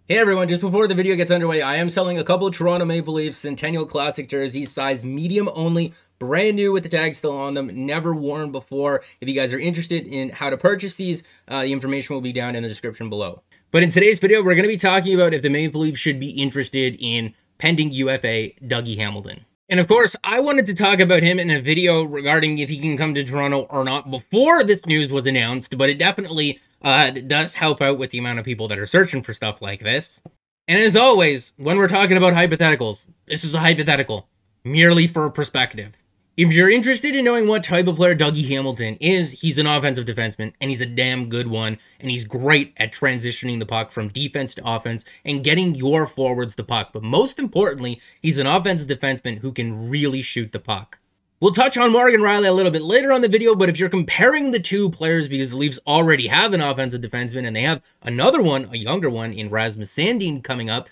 Hey everyone, just before the video gets underway, I am selling a couple of Toronto Maple Leafs Centennial Classic jerseys, size medium only, brand new with the tag still on them, never worn before. If you guys are interested in how to purchase these, the information will be down in the description below. But in today's video, we're going to be talking about if the Maple Leafs should be interested in pending UFA Dougie Hamilton. And of course, I wanted to talk about him in a video regarding if he can come to Toronto or not before this news was announced, but it definitely does help out with the amount of people that are searching for stuff like this. And as always, when we're talking about hypotheticals, this is a hypothetical, merely for perspective. If you're interested in knowing what type of player Dougie Hamilton is, he's an offensive defenseman, and he's a damn good one, and he's great at transitioning the puck from defense to offense and getting your forwards the puck. But most importantly, he's an offensive defenseman who can really shoot the puck. We'll touch on Morgan Rielly a little bit later on the video, but if you're comparing the two players, because the Leafs already have an offensive defenseman and they have another one, a younger one, in Rasmus Sandin coming up,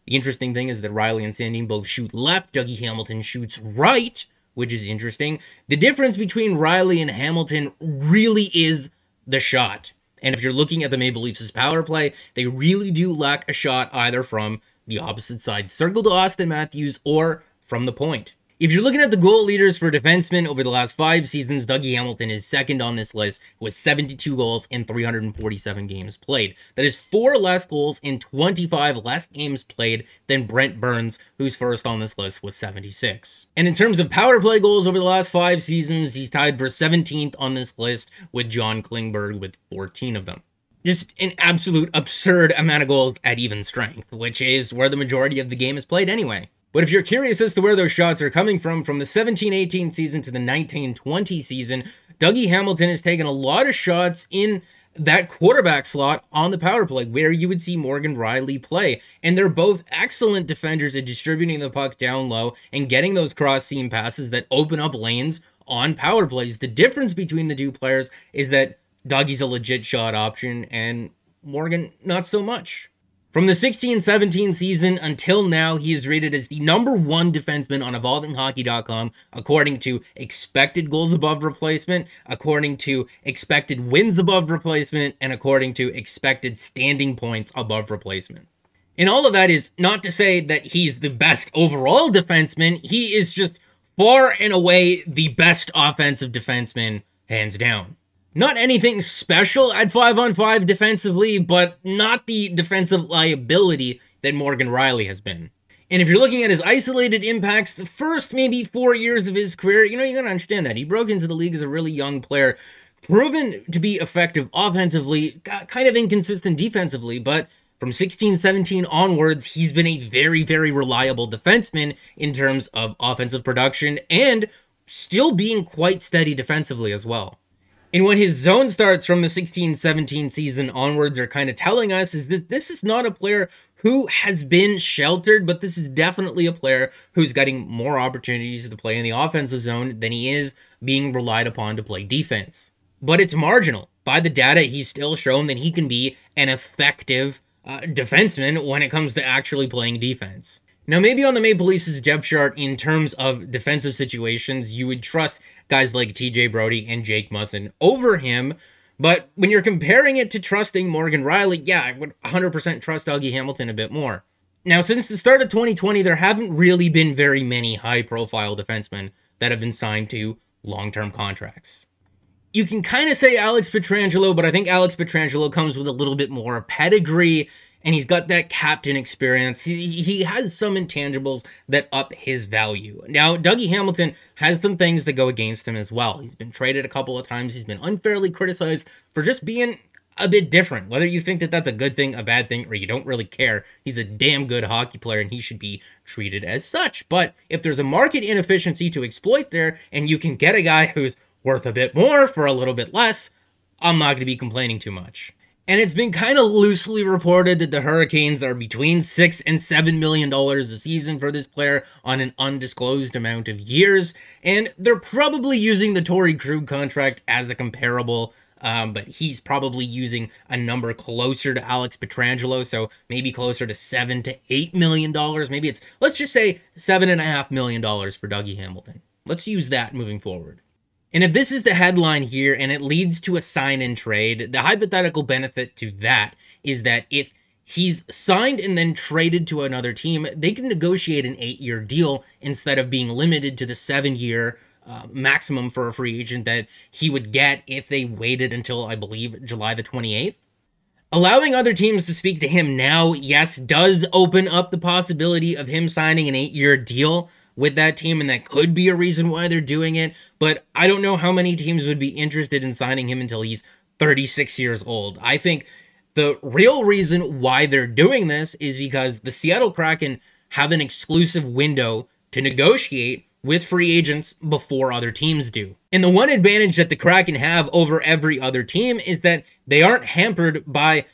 the interesting thing is that Rielly and Sandin both shoot left. Dougie Hamilton shoots right, which is interesting. The difference between Rielly and Hamilton really is the shot. And if you're looking at the Maple Leafs' power play, they really do lack a shot either from the opposite side circle to Austin Matthews or from the point. If you're looking at the goal leaders for defensemen over the last 5 seasons, Dougie Hamilton is second on this list with 72 goals in 347 games played. That is 4 less goals in 25 less games played than Brent Burns, who's first on this list with 76. And in terms of power play goals over the last 5 seasons, he's tied for 17th on this list with John Klingberg with 14 of them. Just an absolute absurd amount of goals at even strength, which is where the majority of the game is played anyway. But if you're curious as to where those shots are coming from the 17-18 season to the 19-20 season, Dougie Hamilton has taken a lot of shots in that quarterback slot on the power play, where you would see Morgan Rielly play. And they're both excellent defenders at distributing the puck down low and getting those cross-seam passes that open up lanes on power plays. The difference between the two players is that Dougie's a legit shot option and Morgan not so much. From the 16-17 season until now, he is rated as the #1 defenseman on EvolvingHockey.com, according to expected goals above replacement, according to expected wins above replacement, and according to expected standing points above replacement. And all of that is not to say that he's the best overall defenseman. He is just far and away the best offensive defenseman, hands down. Not anything special at 5-on-5 defensively, but not the defensive liability that Morgan Rielly has been. And if you're looking at his isolated impacts, the first maybe 4 years of his career, you gotta understand that. He broke into the league as a really young player, proven to be effective offensively, kind of inconsistent defensively, but from 16-17 onwards, he's been a very, very reliable defenseman in terms of offensive production and still being quite steady defensively as well. And when his zone starts from the 16-17 season onwards are kind of telling us is that this is not a player who has been sheltered, but this is definitely a player who's getting more opportunities to play in the offensive zone than he is being relied upon to play defense. But it's marginal. By the data, he's still shown that he can be an effective defenseman when it comes to actually playing defense. Now, maybe on the Maple Leafs' depth chart in terms of defensive situations, you would trust guys like TJ Brodie and Jake Muzzin over him, but when you're comparing it to trusting Morgan Rielly, yeah, I would 100% trust Dougie Hamilton a bit more. Now, since the start of 2020, there haven't really been very many high-profile defensemen that have been signed to long-term contracts. You can kind of say Alex Pietrangelo, but I think Alex Pietrangelo comes with a little bit more pedigree, and he's got that captain experience. He has some intangibles that up his value. Now, Dougie Hamilton has some things that go against him as well. He's been traded a couple of times. He's been unfairly criticized for just being a bit different. Whether you think that that's a good thing, a bad thing, or you don't really care, he's a damn good hockey player and he should be treated as such. But if there's a market inefficiency to exploit there and you can get a guy who's worth a bit more for a little bit less, I'm not going to be complaining too much. And it's been kind of loosely reported that the Hurricanes are between $6 and $7 million a season for this player on an undisclosed amount of years. And they're probably using the Torrey Krug contract as a comparable, but he's probably using a number closer to Alex Pietrangelo, so maybe closer to $7 to $8 million. Maybe it's, let's just say $7.5 million for Dougie Hamilton. Let's use that moving forward. And if this is the headline here and it leads to a sign and trade, the hypothetical benefit to that is that if he's signed and then traded to another team, they can negotiate an 8-year deal instead of being limited to the 7-year maximum for a free agent that he would get if they waited until, I believe, July the 28th. Allowing other teams to speak to him now, yes, does open up the possibility of him signing an 8-year deal with that team, and that could be a reason why they're doing it, but I don't know how many teams would be interested in signing him until he's 36 years old. I think the real reason why they're doing this is because the Seattle Kraken have an exclusive window to negotiate with free agents before other teams do. And the one advantage that the Kraken have over every other team is that they aren't hampered by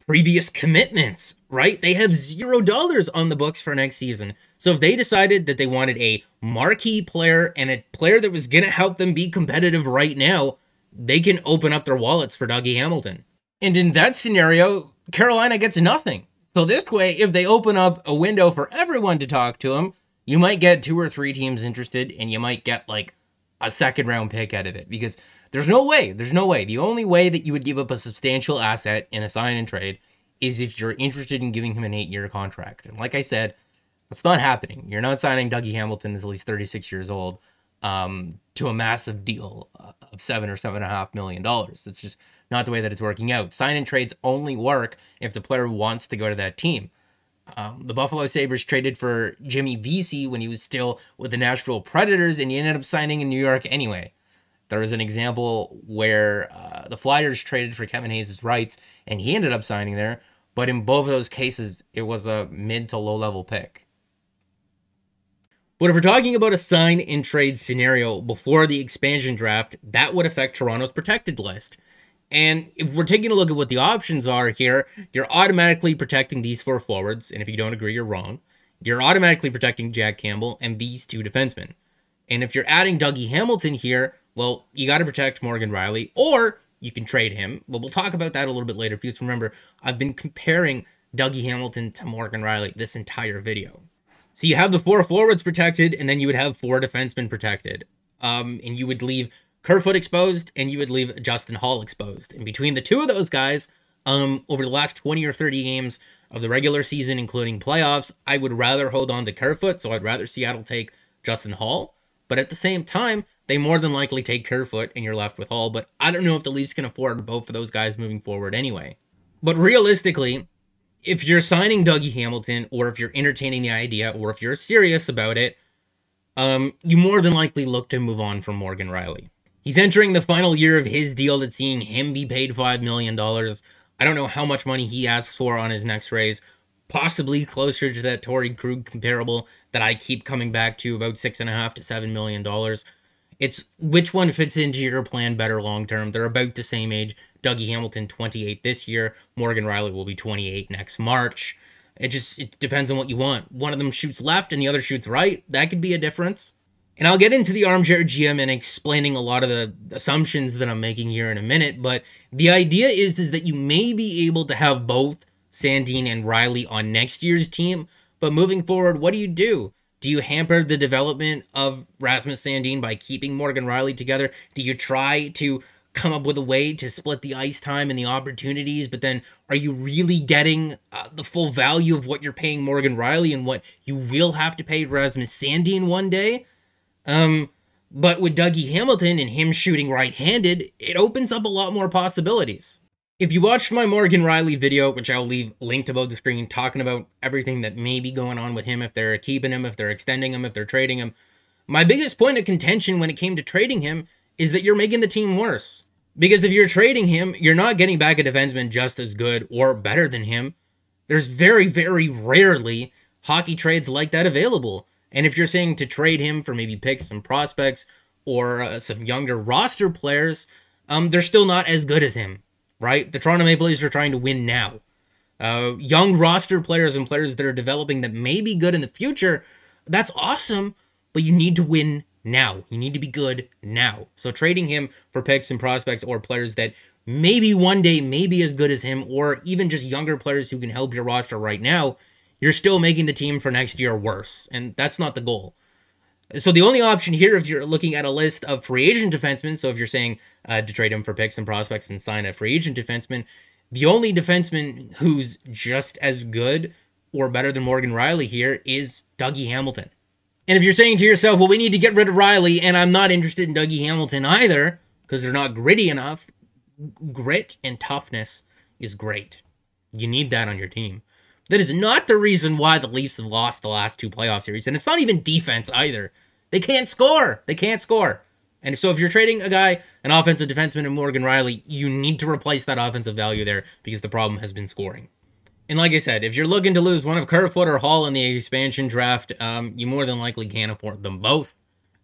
previous commitments, right? They have $0 on the books for next season. So if they decided that they wanted a marquee player and a player that was going to help them be competitive right now, they can open up their wallets for Dougie Hamilton. And in that scenario, Carolina gets nothing. So this way, if they open up a window for everyone to talk to him, you might get 2 or 3 teams interested, and you might get like a 2nd-round pick out of it, because there's no way. The only way that you would give up a substantial asset in a sign and trade is if you're interested in giving him an 8-year contract. And like I said, that's not happening. You're not signing Dougie Hamilton until he's 36 years old to a massive deal of $7 or $7.5 million. It's just not the way that it's working out. Sign and trades only work if the player wants to go to that team. The Buffalo Sabres traded for Jimmy Vesey when he was still with the Nashville Predators, and he ended up signing in New York anyway. There was an example where the Flyers traded for Kevin Hayes' rights, and he ended up signing there, but in both of those cases, it was a mid to low-level pick. But if we're talking about a sign and trade scenario before the expansion draft, that would affect Toronto's protected list. And if we're taking a look at what the options are here, you're automatically protecting these 4 forwards, and if you don't agree, you're wrong. You're automatically protecting Jack Campbell and these 2 defensemen. And if you're adding Dougie Hamilton here, well, you got to protect Morgan Rielly, or you can trade him. But we'll talk about that a little bit later, because remember, I've been comparing Dougie Hamilton to Morgan Rielly this entire video. So you have the 4 forwards protected, and then you would have 4 defensemen protected. And you would leave Kerfoot exposed, and you would leave Justin Hall exposed. And between the 2 of those guys, over the last 20 or 30 games of the regular season, including playoffs, I would rather hold on to Kerfoot, so I'd rather Seattle take Justin Hall. But at the same time, they more than likely take Kerfoot, and you're left with Hall. But I don't know if the Leafs can afford both of those guys moving forward anyway. But realistically, if you're signing Dougie Hamilton, or if you're entertaining the idea, or if you're serious about it, you more than likely look to move on from Morgan Rielly. He's entering the final year of his deal that's seeing him be paid $5 million. I don't know how much money he asks for on his next raise. Possibly closer to that Torrey Krug comparable that I keep coming back to, about $6.5 to $7 million. It's which one fits into your plan better long-term. They're about the same age. Dougie Hamilton, 28 this year. Morgan Rielly will be 28 next March. It depends on what you want. One of them shoots left and the other shoots right. That could be a difference. And I'll get into the armchair GM and explaining a lot of the assumptions that I'm making here in a minute, but the idea is that you may be able to have both Sandin and Rielly on next year's team, but moving forward, what do? Do you hamper the development of Rasmus Sandin by keeping Morgan Rielly together? Do you try to come up with a way to split the ice time and the opportunities, but then are you really getting the full value of what you're paying Morgan Rielly and what you will have to pay Rasmus Sandin one day? But with Dougie Hamilton and him shooting right-handed, it opens up a lot more possibilities. If you watched my Morgan Rielly video, which I'll leave linked above the screen, talking about everything that may be going on with him, if they're keeping him, if they're extending him, if they're trading him, my biggest point of contention when it came to trading him is that you're making the team worse. Because if you're trading him, you're not getting back a defenseman just as good or better than him. There's very, very rarely hockey trades like that available. And if you're saying to trade him for maybe picks and prospects or some younger roster players, they're still not as good as him, right? The Toronto Maple Leafs are trying to win now. Young roster players and players that are developing that may be good in the future, that's awesome, but you need to win now. You need to be good now. So trading him for picks and prospects or players that maybe one day may be as good as him, or even just younger players who can help your roster right now, you're still making the team for next year worse, and that's not the goal. So the only option here, if you're looking at a list of free agent defensemen, so if you're saying to trade him for picks and prospects and sign a free agent defenseman, The only defenseman who's just as good or better than Morgan Rielly here is Dougie Hamilton. And if you're saying to yourself, well, we need to get rid of Rielly, and I'm not interested in Dougie Hamilton either, because they're not gritty enough, grit and toughness is great. You need that on your team. That is not the reason why the Leafs have lost the last 2 playoff series, and it's not even defense either. They can't score. They can't score. And so if you're trading a guy, an offensive defenseman in Morgan Rielly, you need to replace that offensive value there because the problem has been scoring. And like I said, if you're looking to lose one of Kerfoot or Hall in the expansion draft, you more than likely can't afford them both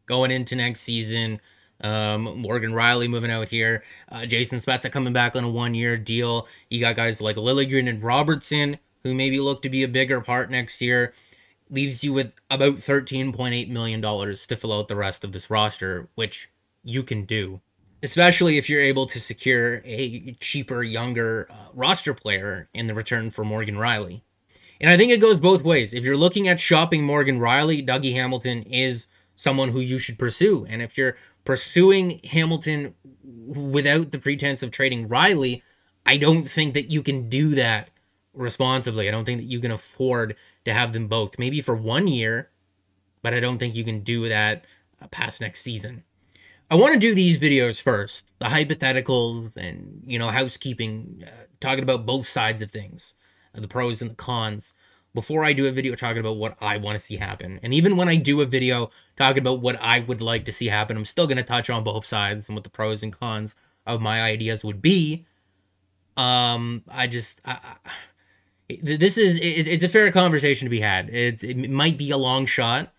going into next season. Morgan Rielly moving out here. Jason Spezza coming back on a 1-year deal. You got guys like Liljegren and Robertson, who maybe look to be a bigger part next year. Leaves you with about $13.8 million to fill out the rest of this roster, which you can do. Especially if you're able to secure a cheaper, younger roster player in the return for Morgan Rielly. And I think it goes both ways. If you're looking at shopping Morgan Rielly, Dougie Hamilton is someone who you should pursue. And if you're pursuing Hamilton without the pretense of trading Rielly, I don't think that you can do that responsibly. I don't think that you can afford to have them both. Maybe for 1 year, but I don't think you can do that past next season. I want to do these videos first, the hypotheticals and, housekeeping, talking about both sides of things, the pros and the cons, before I do a video talking about what I want to see happen. And even when I do a video talking about what I would like to see happen, I'm still going to touch on both sides and what the pros and cons of my ideas would be. It's a fair conversation to be had. It might be a long shot.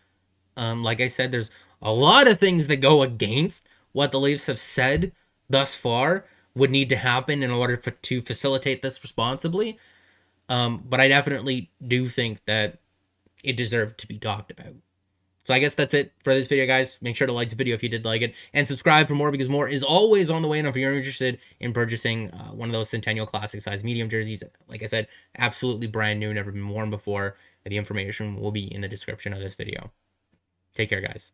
Like I said, there's a lot of things that go against what the Leafs have said thus far would need to happen in order to facilitate this responsibly. But I definitely do think that it deserved to be talked about. So I guess that's it for this video, guys. Make sure to like the video if you did like it, and subscribe for more, because more is always on the way. And if you're interested in purchasing one of those Centennial Classic size medium jerseys, like I said, absolutely brand new, never been worn before, the information will be in the description of this video. Take care, guys.